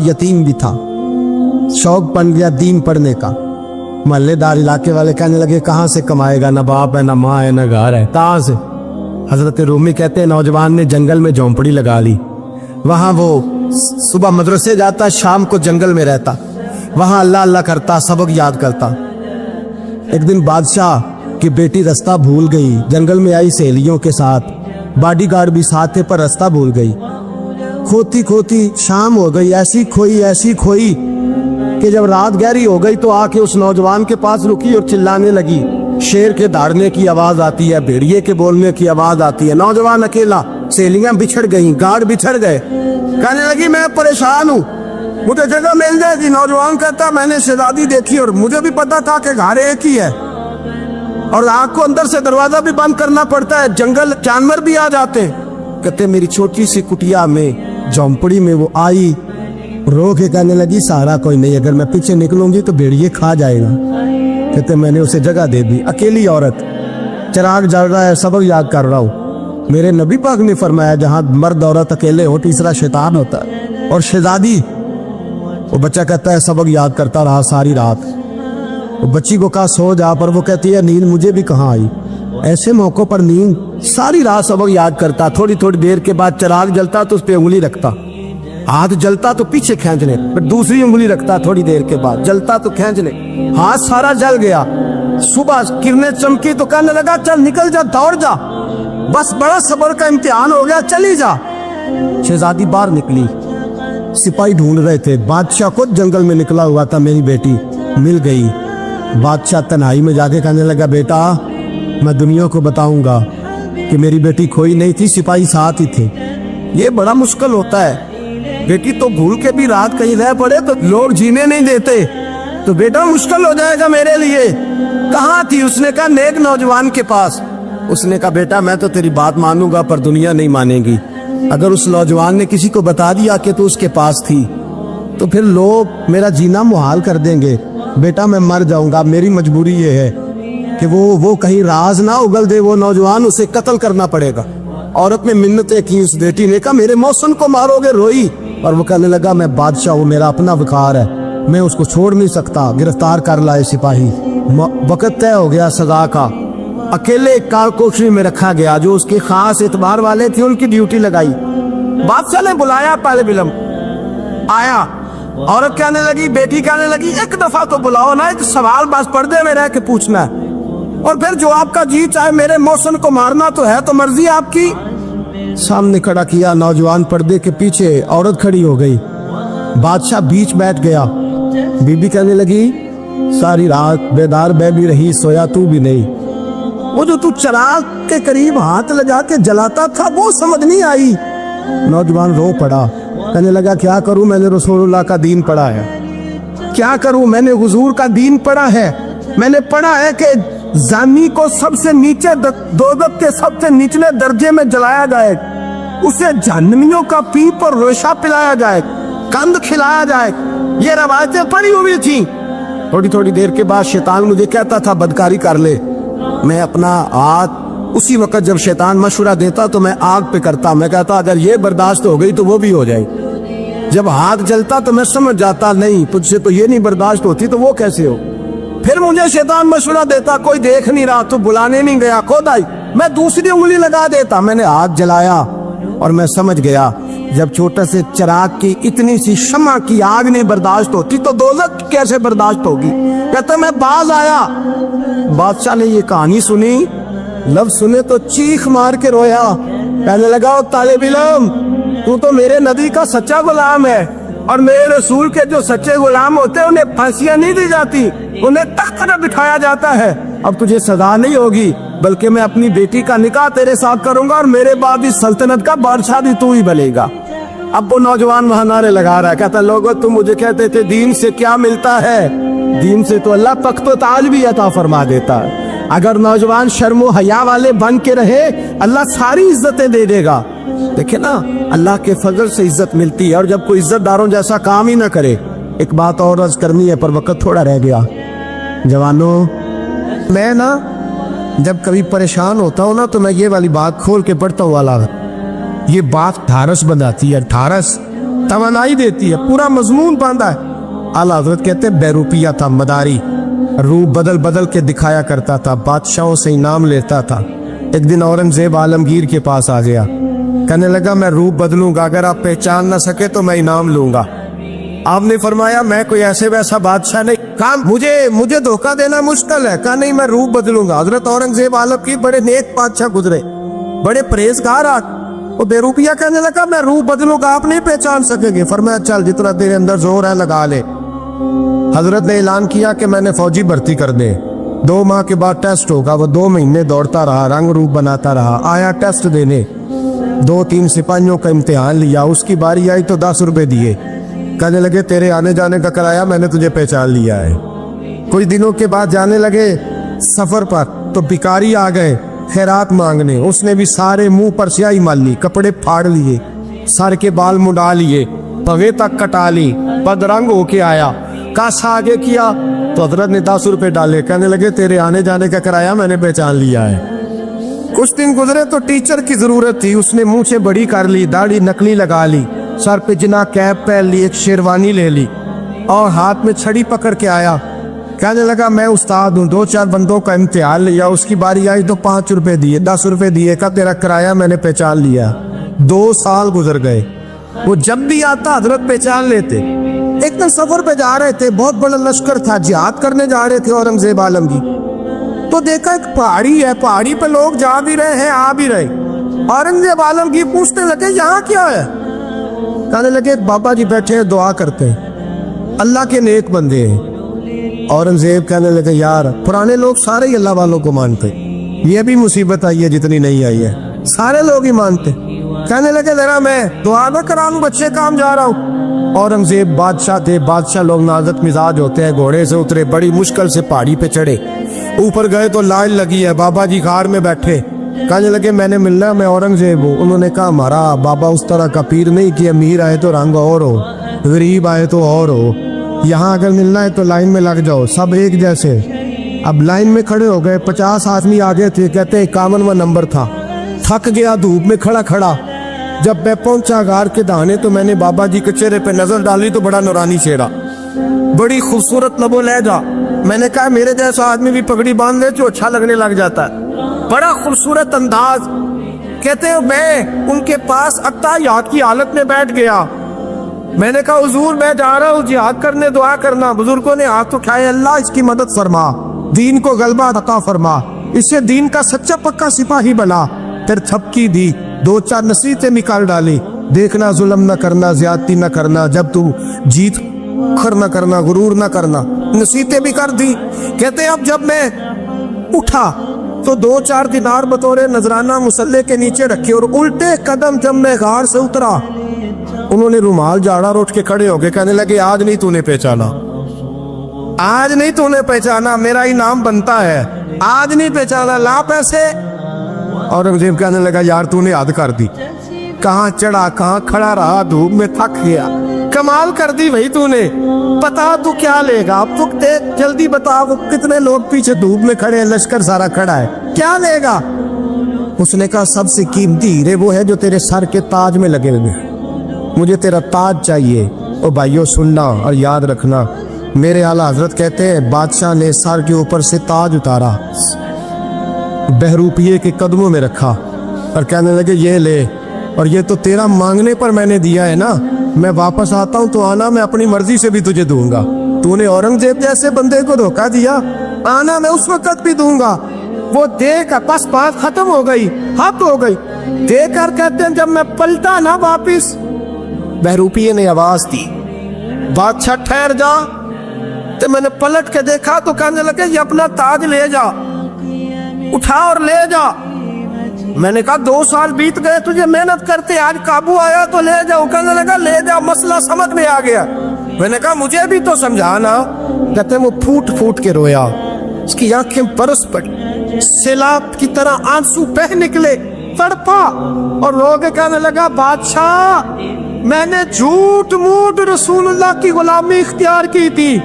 यतीम भी था, शौक बन गया दीन पढ़ने का। मोहल्लेदार इलाके वाले कहने लगे कहाँ से कमाएगा, ना बाप है ना माँ है ना घर है, कहाँ से। हजरत रूमी कहते हैं नौजवान ने जंगल में झोंपड़ी लगा ली। वहाँ वो सुबह मदरसे जाता, शाम को जंगल में रहता, वहाँ अल्लाह अल्लाह करता, सबक याद करता। एक दिन बादशाह की बेटी रास्ता भूल गई, जंगल में आई सहेलियों के साथ, बॉडीगार्ड भी साथ थे पर रास्ता भूल गई। खोती खोती शाम हो गई, ऐसी खोई कि जब रात गहरी हो गई तो आके उस नौजवान के पास रुकी और चिल्लाने लगी। शेर के दहाड़ने की आवाज आती है, भेड़िए के बोलने की आवाज आती है। नौजवान अकेला, सहेलियां बिछड़ गई, गार्ड बिछड़ गए। कहने लगी मैं परेशान हूँ, मुझे जगह मिल जाएगी। नौजवान कहता मैंने शहजादी देखी और मुझे भी पता था कि घर एक ही है और आग को अंदर से दरवाजा भी बंद करना पड़ता है, जंगल जानवर भी आ जाते हैं। कहते मेरी छोटी सी कुटिया में, झोंपड़ी में वो आई, रो के कहने लगी सहारा कोई नहीं, अगर मैं पीछे निकलूंगी तो भेड़िए खा जाएगा। कहते मैंने उसे जगह दे दी। अकेली औरत, चिराग जल रहा है, सबक याद कर रहा हूँ। मेरे नबी पाक ने फरमाया जहाँ मर्द औरत अकेले हो तीसरा शैतान होता है। और शहजादी, वो बच्चा कहता है सबक याद करता रहा सारी रात। वो बच्ची को कहा सो जा, पर वो कहती है नींद मुझे भी कहाँ आई। ऐसे मौकों पर नींद, सारी रात सबक याद करता। थोड़ी थोड़ी देर के बाद चिराग जलता तो उस पर उंगली रखता, हाथ जलता तो पीछे खींचने, फिर दूसरी उंगली रखता, थोड़ी देर के बाद जलता तो खींचने, हाथ सारा जल गया। सुबह किरणें चमकी तो कहने लगा चल निकल जा, दौड़ जा, बस बड़ा सब्र का इम्तिहान हो गया, चली जा। शहजादी बाहर निकली, सिपाही ढूंढ रहे थे। बादशाह खुद जंगल में निकला हुआ था, मेरी बेटी मिल गई। बादशाह तन्हाई में जाके कहने लगा बेटा मैं दुनिया को बताऊंगा कि मेरी बेटी खोई नहीं थी, सिपाही साथ ही थे। ये बड़ा मुश्किल होता है, बेटी तो भूल के भी रात कहीं रह पड़े तो लोग जीने नहीं देते, तो बेटा मुश्किल हो जाएगा मेरे लिए। कहाँ थी? उसने कहा नेक नौजवान के पास। उसने कहा बेटा मैं तो तेरी बात मानूंगा पर दुनिया नहीं मानेगी। अगर उस नौजवान ने किसी को बता दिया कि तू उसके पास थी तो फिर लोग मेरा जीना मुहाल कर देंगे। बेटा मैं मर जाऊंगा, मेरी मजबूरी ये है कि वो कहीं राज ना उगल दे वो नौजवान, उसे कत्ल करना पड़ेगा। औरत ने मिन्नतें की, उस बेटी ने कहा मेरे मौसम को मारोगे, रोई। और वो कहने लगा मैं बादशाह हूँ, मेरा अपना विकार है, मैं उसको छोड़ नहीं सकता। गिरफ्तार कर लाए सिपाही। वक्त तय हो गया सजा का। अकेले काल कोठरी में रखा गया, जो उसके खास एतबार वाले थे उनकी ड्यूटी लगाई। बादशाह ने बुलाया, पहले बिलम आया। औरत कहने लगी, बेटी कहने लगी एक दफा तो बुलाओ ना, एक सवाल बस पर्दे में रह के पूछना है और फिर जो आपका जी चाहे, मेरे मौसम को मारना तो है, तो मर्जी आपकी। सामने खड़ा किया, नौजवान पर्दे के पीछे, औरत खड़ी हो गई। बादशाह बीच बैठ गया। बीबी कहने लगी सारी रात बेदार मैं भी रही, सोया तू भी नहीं। वो जो तू चिराग के करीब हाथ लगा के जलाता था वो समझ नहीं आई। नौजवान रो पड़ा, कहने लगा क्या करूं, मैंने रसूलुल्लाह का दीन पढ़ा है, क्या करूं, मैंने हुजूर का दीन पढ़ा है। मैंने पढ़ा है कि जानी को सबसे नीचे दोज़ख के सबसे निचले दर्जे में जलाया जाए, उसे जहन्नमियों का पीप और रेशा पिलाया जाए, कंद खिलाया जाए। ये रवायतें पड़ी हुई थी। थोड़ी थोड़ी देर के बाद शैतान मुझे कहता था बदकारी कर ले। मैं अपना हाथ उसी वक्त जब शैतान मशवरा देता तो मैं आग पे करता। मैं कहता अगर ये बर्दाश्त हो गई तो वो भी हो जाए। जब हाथ जलता तो मैं समझ जाता नहीं तुझसे तो ये नहीं बर्दाश्त होती, तो वो कैसे हो। फिर मुझे शैतान मशवरा देता कोई देख नहीं रहा, तो बुलाने नहीं गया, खुद आई, मैं दूसरी उंगली लगा देता। मैंने हाथ जलाया और मैं समझ गया जब छोटे से चिराग की इतनी सी शमा की आग नहीं बर्दाश्त होती तो दोज़ख कैसे बर्दाश्त होगी। कहता मैं बाज आया। बादशाह ने ये कहानी सुनी, लफ्ज सुने तो चीख मार के रोया। कहने लगा तालिब इल्म तू तो मेरे नबी का सच्चा गुलाम है, और मेरे रसूल के जो सच्चे गुलाम होते हैं उन्हें फांसियां नहीं दी जाती, उन्हें तख्त पर बिठाया जाता है। अब तुझे सजा नहीं होगी, बल्कि मैं अपनी बेटी का निकाह तेरे साथ करूंगा और मेरे बाद इस सल्तनत का बादशाह भी तू ही बनेगा। अब वो नौजवान वहां नारे लगा रहा है, कहता लोगों तुम मुझे कहते थे दीन से क्या मिलता है, दीन से तो अल्लाह तख्त व ताज भी अता फरमा देता है। अगर नौजवान शर्मो हया वाले बन के रहे अल्लाह सारी इज्जतें दे देगा। देखे ना अल्लाह के फजल से इज्जत मिलती है, और जब कोई इज्जतदारों जैसा काम ही ना करे। एक बात और अर्ज करनी है पर वक्त थोड़ा रह गया। जवानों मैं ना जब कभी परेशान होता हूँ ना तो मैं ये वाली बात खोल के पढ़ता हूँ वाला। ये बात ढारस बनाती है, ढारस तवानाई देती है, पूरा मजमून बांधा है। आला हजरत कहते बेरूपिया था, मदारी, रूप बदल बदल के दिखाया करता था, बादशाहों से इनाम लेता था। एक दिन औरंगजेब आलमगीर के पास आ गया, कहने लगा मैं रूप बदलूंगा, अगर आप पहचान ना सके तो मैं इनाम लूंगा। आपने फरमाया मैं कोई ऐसे वैसा बादशाह नहीं, काम मुझे धोखा देना मुश्किल है। कहा नहीं मैं रूप बदलूंगा। हजरत औरंगजेब आलमगीर बड़े नेक बादशाह गुजरे, बड़े परहेजगार। वो बेरूपिया कहने लगा मैं रूप बदलूंगा, आप नहीं पहचान सकेंगे। फरमाया चल जितना तेरे अंदर जोर है लगा ले। हजरत ने ऐलान किया कि मैंने फौजी भर्ती कर दे, 2 माह के बाद टेस्ट होगा। वो 2 महीने दौड़ता रहा, रंग रूप बनाता रहा, आया टेस्ट देने, 2-3 सिपाहियों का इम्तिहान लिया, उसकी बारी आई तो 10 रुपए दिए। कहने लगे तेरे आने जाने का कराया मैंने तुझे पहचान लिया है। कुछ दिनों के बाद जाने लगे सफर पर, तो भिखारी आ गए खैरात मांगने। उसने भी सारे मुंह पर स्याही मार ली, कपड़े फाड़ लिए, सर के बाल मुड़ा लिए, पगे तक कटा ली, बदरंग होके आया। कासा आगे किया तो हजरत ने 10 रुपए डाले। कहने लगे तेरे आने जाने का कराया मैंने पहचान लिया है। कुछ दिन गुजरे तो टीचर की जरूरत थी, उसने मुंह से बड़ी कर ली, दाढ़ी नकली लगा ली, सर पे जिना कैप पहन ली, एक शेरवानी ले ली और हाथ में छड़ी पकड़ के आया। कहने लगा मैं उस्ताद हूँ, 2-4 बंदों का इम्तिहान लिया, उसकी बारी आई तो 5 रुपए दिए, 10 रुपए दिए, का तेरा कराया मैंने पहचान लिया। 2 साल गुजर गए, वो जब भी आता हजरत पहचान लेते। एक दिन सफर पे जा रहे थे, बहुत बड़ा लश्कर था, जिहाद करने जा रहे थे औरंगजेब आलमगीर। तो देखा एक पहाड़ी है, पहाड़ी पे लोग जा भी रहे हैं आ भी रहे। औरंगजेब आलमगीर पूछने लगे यहाँ क्या है? कहने लगे बाबा जी बैठे हैं दुआ करते हैं, अल्लाह के नेक बंदे हैं। औरंगजेब कहने लगे यार पुराने लोग सारे ही अल्लाह वालों को मानते, ये भी मुसीबत आई है जितनी नहीं आई है, सारे लोग ही मानते। कहने लगे जरा मैं दुआ ना कराऊं, बच्चे काम जा रहा हूँ। औरंगजेब बादशाह थे, बादशाह लोग नाजुक मिजाज होते हैं। घोड़े से उतरे, बड़ी मुश्किल से पहाड़ी पे चढ़े, ऊपर गए तो लाइन लगी है, बाबा जी कार में बैठे। कहने लगे मैंने मिलना, मैं औरंगजेब हूँ। उन्होंने कहा हमारा बाबा उस तरह का पीर नहीं कि अमीर आए तो रंग और हो, गरीब आए तो और हो, यहाँ अगर मिलना है तो लाइन में लग जाओ, सब एक जैसे। अब लाइन में खड़े हो गए, 50 आदमी आगे थे, कहते 51वां नंबर था। थक गया धूप में खड़ा खड़ा। जब मैं पहुंचा गार के दाने तो मैंने बाबा जी के चेहरे पे नजर डाली तो बड़ा नूरानी चेहरा, बड़ी खूबसूरत लबो लहजा। मैंने कहा मेरे जैसा आदमी भी पगड़ी बांध ले तो अच्छा लगने लग जाता है, बड़ा खूबसूरत अंदाज। कहते हैं मैं उनके पास अत्ताहियात की हालत में बैठ गया। मैंने कहा हुजूर मैं जा रहा हूँ जिहाद करने, दुआ करना। बुजुर्गों ने हाथ उठाए, अल्लाह इसकी मदद फरमा, दीन को गलबा अता फरमा, इससे दीन का सच्चा पक्का सिपाही बना। फिर थपकी दी, 2-4 नसीहतें निकाल डाली, देखना जुल्म न करना, ज्यादती न करना, जब तू जीत खर न करना, गुरूर न करना, नसीहतें भी कर दी। कहते अब जब मैं उठा तो 2-4 दिनार बतौरे नजराना मुसल्ले के नीचे रखे और उल्टे कदम जब मैं गार से उतरा, उन्होंने रुमाल झाड़ा और उठ के खड़े हो गए। कहने लगे आज नहीं तूने पहचाना, आज नहीं तूने पहचाना, मेरा इनाम बनता है, आज नहीं पहचाना, ला पैसे। औरंगजेब कहने लगा यार तूने हद कर दी, कहाँ चढ़ा कहाँ खड़ा रहा, धूप में थक गया, कमाल कर दी भाई तूने। बता तू क्या लेगा, अब तू देख जल्दी बता, वो कितने लोग पीछे धूप में खड़े हैं, लश्कर सारा खड़ा है, क्या लेगा? उसने कहा सबसे कीमती हीरे वो है जो तेरे सर के ताज में लगे हुए, मुझे तेरा ताज चाहिए। ओ भाइयों सुनना और याद रखना, मेरे आला हजरत कहते हैं बादशाह ने सर के ऊपर से ताज उतारा, बहरूपिये के कदमों में रखा और कहने लगे ये ले, और ये तो तेरा मांगने पर मैंने दिया है ना, मैं वापस आता हूँ तो आना, मैं अपनी मर्जी से भी तुझे दूंगा। तूने औरंगजेब जैसे बंदे को धोखा दिया, आना मैं उस वक्त भी दूंगा। वो देकर बस बात खत्म हो गई, हद हो गई। देकर कहते हैं जब मैं पलटा ना वापिस, बहरूपिये ने आवाज दी बादशाह ठहर जा। तो मैंने पलट के देखा तो कहने लगे ये अपना ताज ले जा, उठा और ले जा। मैंने कहा 2 साल बीत गए तुझे मेहनत करते, आज काबू आया तो ले जाओ। कहने लगा ले जा, मसला समझ में आ गया। मैंने कहा मुझे भी तो समझाना। कहते वो फूट फूट के रोया, उसकी आंखें बरस पड़ी, सैलाब की तरह आंसू बह निकले, तड़पा और रो के कहने लगा बादशाह मैंने झूठ मूठ रसूलुल्लाह की गुलामी इख्तियार की थी,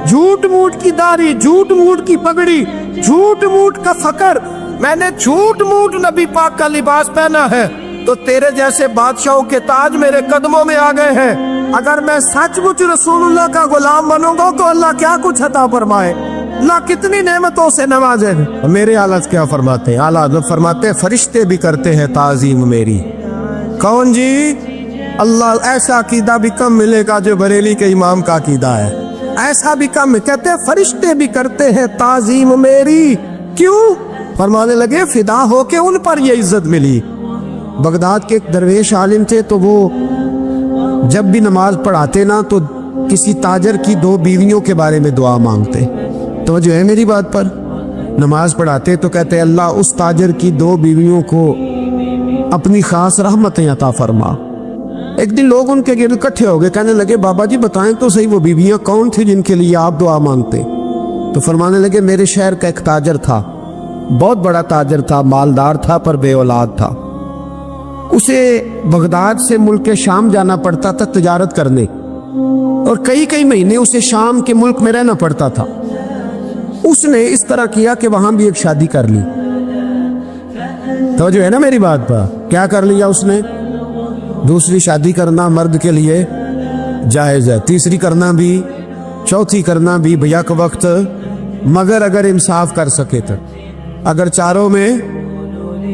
झूठ मूठ की दाढ़ी, झूठ मूठ की पगड़ी, झूठ मूठ का फकर, मैंने झूठ मूठ नबी पाक का लिबास पहना है, तो तेरे जैसे बादशाहों के ताज मेरे कदमों में आ गए हैं। अगर मैं सचमुच रसूलुल्लाह का गुलाम बनूंगा तो अल्लाह क्या कुछ अता फरमाए, अल्लाह कितनी नेमतों से नवाजे। मेरे आला क्या फरमाते हैं? आला हज़रत फरमाते हैं फरिश्ते भी करते हैं ताजीम मेरी। कौन जी? अल्लाह। ऐसा अकीदा भी कम मिलेगा जो बरेली के इमाम का अकीदा है, ऐसा भी कम। कहते हैं फरिश्ते भी करते हैं ताजीम मेरी। क्यों? फरमाने लगे फिदा हो के उन पर ये इज्जत मिली। बगदाद के एक दरवेश आलिम थे, तो वो जब भी नमाज पढ़ाते ना तो किसी ताजर की 2 बीवियों के बारे में दुआ मांगते। तो जो है मेरी बात पर, नमाज पढ़ाते तो कहते अल्लाह उस ताजर की 2 बीवियों को अपनी खास रहमतें अता फरमा। एक दिन लोग उनके गिर्द इकट्ठे हो गए, कहने लगे बाबा जी बताएं तो सही वो बीवियां कौन थी जिनके लिए आप दुआ मांगते? तो फरमाने लगे मेरे शहर का एक ताजर था, बहुत बड़ा ताजर था, मालदार था पर बे औलाद था। उसे बगदाद से मुल्क शाम जाना पड़ता था तिजारत करने, और कई कई महीने उसे शाम के मुल्क में रहना पड़ता था। उसने इस तरह किया कि वहां भी एक शादी कर ली। तो जो है ना मेरी बात पर, क्या कर लिया उसने? दूसरी शादी करना मर्द के लिए जायज़ है, तीसरी करना भी, चौथी करना भी भैया के वक्त, मगर अगर इंसाफ कर सके तो। अगर चारों में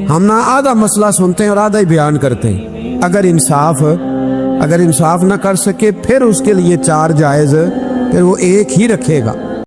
हम ना आधा मसला सुनते हैं और आधा ही बयान करते हैं, अगर इंसाफ ना कर सके फिर उसके लिए 4 जायज़, फिर वो एक ही रखेगा।